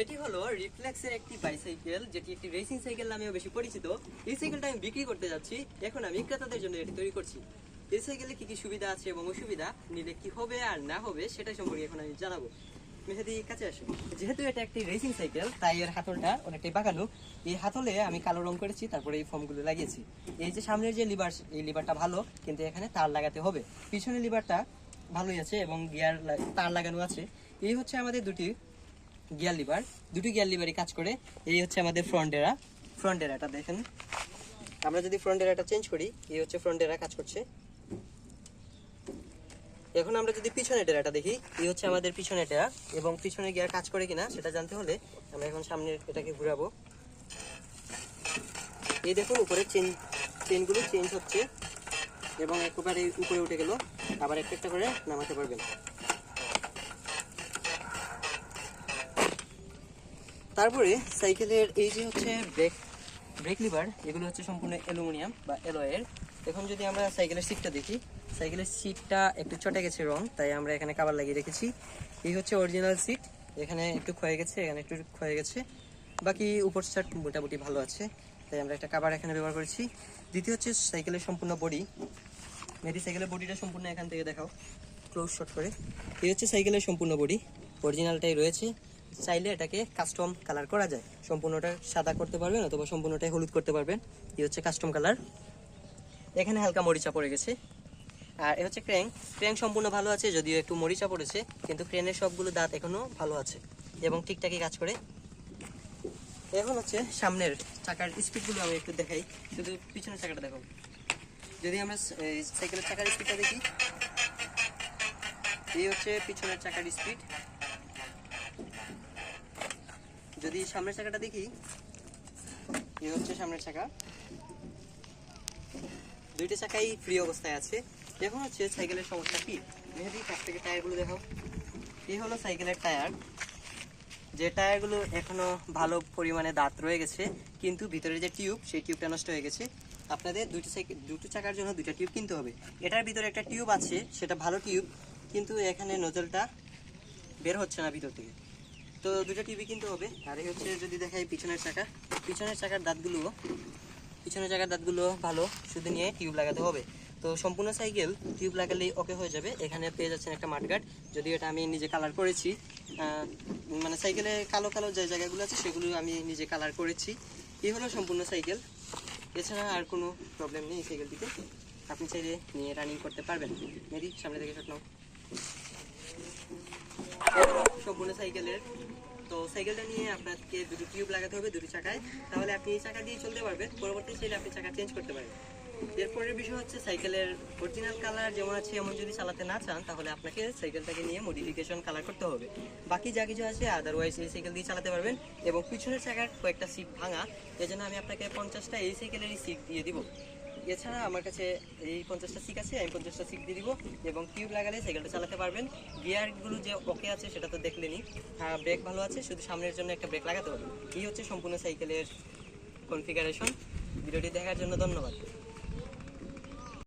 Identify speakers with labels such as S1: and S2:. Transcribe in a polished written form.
S1: এটি হলো রিফ্লেক্সের একটি বাইসাইকেল, যেটি একটি রেসিং সাইকেল নামেও বেশি পরিচিত। এই সাইকেলটা আমি বিক্রি করতে যাচ্ছি। এখন আমি ক্রেতাদের জন্য এটি তৈরি করছি। এই সাইকেলে কি কি সুবিধা আছে এবং অসুবিধা, নিলে কি হবে আর না হবে সেটা সম্পর্কে এখন আমি জানাবো। মেহেদি কাছে আসো। যেহেতু এটা একটি রেসিং সাইকেল, তাই এর হাতলটা অনেকটাই বাঁকানো। এই হাতলে আমি কালো রং করেছি, তারপরে এই ফর্মগুলো লাগিয়েছি। এই যে সামনের যে লিভার, এই লিভারটা ভালো, কিন্তু এখানে তার লাগাতে হবে। পিছনের লিভারটা ভালোই আছে এবং গিয়ার তার লাগানো আছে। এই হচ্ছে আমাদের দুটি গিয়ার লিভার, দুটি গিয়ার লিভারই কাজ করে। এই হচ্ছে আমাদের ফ্রন্ট ডেরাটা দেখেন। আমরা যদি ফ্রন্ট ডেরাটা চেঞ্জ করি, এই হচ্ছে ফ্রন্ট ডেরা কাজ করছে। এখন আমরা যদি পিছনের ডেরাটা দেখি, এই হচ্ছে আমাদের পিছনের ডেরা, এবং পিছনে গিয়ার কাজ করে কিনা সেটা জানতে হলে আমরা এখন সামনের এটাকে ঘুরাবো। এই দেখুন উপরে চেনগুলো চেঞ্জ হচ্ছে এবং একেবারে উপরে উঠে গেল। আবার একটা একটা করে নামাতে পারবেন। তারপরে সাইকেলের এই যে হচ্ছে ব্রেক লিভার, এগুলো হচ্ছে সম্পূর্ণ অ্যালুমিনিয়াম বা অ্যালয়ের। এখন যদি আমরা সাইকেলের সিটটা দেখি, সাইকেলের সিটটা একটু চটে গেছে রং, তাই আমরা এখানে কভার লাগিয়ে রেখেছি। এই হচ্ছে অরিজিনাল সিট, এখানে একটু ক্ষয়ে গেছে, এখানে একটু ক্ষয়ে গেছে, বাকি উপর সাইড মোটামুটি ভালো আছে, তাই আমরা একটা কভার এখানে ব্যবহার করেছি। দ্বিতীয় হচ্ছে সাইকেলের সম্পূর্ণ বডি। মেয়েটি সাইকেলের বডিটা সম্পূর্ণ এখান থেকে দেখাও ক্লোজ শট করে। এই হচ্ছে সাইকেলের সম্পূর্ণ বডি, অরিজিনালটাই রয়েছে। চাইলে এটাকে কাস্টম কালার করা যায়, সম্পূর্ণটা সাদা করতে পারবেন অথবা সম্পূর্ণটাই হলুদ করতে পারবেন। এই হচ্ছে কাস্টম কালার। এখানে হালকা মরিচা পড়ে গেছে। আর এ হচ্ছে ক্র্যাঙ্ক সম্পূর্ণ ভালো আছে, যদিও একটু মরিচা পড়েছে, কিন্তু ক্রেনের সবগুলো দাঁত এখনো ভালো আছে এবং ঠিকঠাকই কাজ করে। এখন হচ্ছে সামনের চাকার স্পিডগুলো আমি একটু দেখাই, শুধু পিছনের চাকাটা দেখো। যদি আমরা সাইকেলের চাকার স্পিডটা দেখি, এই হচ্ছে পিছনের চাকার স্পিড। যদি সামনের চাকাটা দেখি, এই হচ্ছে সামনের চাকা। দুইটা চাকাই ফ্রি অবস্থায় আছে। এখন হচ্ছে সাইকেলের সমস্যা কি, মেহেদি কাছ থেকে টায়ারগুলো দেখো। এই হলো সাইকেলের টায়ার, যে টায়ারগুলো এখনো ভালো পরিমাণে দাঁত রয়ে গেছে, কিন্তু ভিতরে যে টিউব, সেই টিউবটা নষ্ট হয়ে গেছে। আপনাদের দুটো চাকার জন্য দুইটা টিউব কিনতে হবে। এটার ভিতরে একটা টিউব আছে, সেটা ভালো টিউব, কিন্তু এখানে নজলটা বের হচ্ছে না ভিতর থেকে, তো দুটো টিউবই কিনতে হবে। আর এই হচ্ছে যদি দেখাই পিছনের চাকার দাঁতগুলো ভালো, শুধু নিয়ে টিউব লাগাতে হবে। তো সম্পূর্ণ সাইকেল টিউব লাগালেই ওকে হয়ে যাবে। এখানে পেয়ে যাচ্ছেন একটা মাঠগার্ড, যদিও এটা আমি নিজে কালার করেছি। মানে সাইকেলে কালো কালো যে জায়গাগুলো আছে সেগুলো আমি নিজে কালার করেছি। এই হলো সম্পূর্ণ সাইকেল। এছাড়া আর কোনো প্রবলেম নেই এই সাইকেলটিতে, আপনি চাইলে নিয়ে রানিং করতে পারবেন। মেরি সামনে থেকে শট নাও। সম্পূর্ণ সাইকেলের, তো সাইকেলটা নিয়ে আপনাকে দুটো টিউব লাগাতে হবে দুটো চাকায়, তাহলে আপনি এই চাকা দিয়ে চলতে পারবেন। পরবর্তী চাইলে আপনি চাকা চেঞ্জ করতে পারবেন। এরপরের বিষয় হচ্ছে সাইকেলের অরিজিনাল কালার যেমন আছে এমন যদি চালাতে না চান, তাহলে আপনাকে সাইকেলটাকে নিয়ে মডিফিকেশন কালার করতে হবে। বাকি যা কিছু আছে আদারওয়াইজ এই সাইকেল দিয়ে চালাতে পারবেন। এবং পিছনের চাকার কয়েকটা সিট ভাঙা, এজন্য আমি আপনাকে 50টা এই সাইকেলেরই সিট দিয়ে দিব। এছাড়া আমার কাছে এই 50টা সিট আছে, আমি 50টা সিট দিয়ে দিব এবং টিউব লাগালে সাইকেলটা চালাতে পারবেন। গিয়ারগুলো যে ওকে আছে সেটা তো দেখলেনি, ব্রেক ভালো আছে, শুধু সামনের জন্য একটা ব্রেক লাগাতে হবে। এই হচ্ছে সম্পূর্ণ সাইকেলের কনফিগারেশন। ভিডিওটি দেখার জন্য ধন্যবাদ।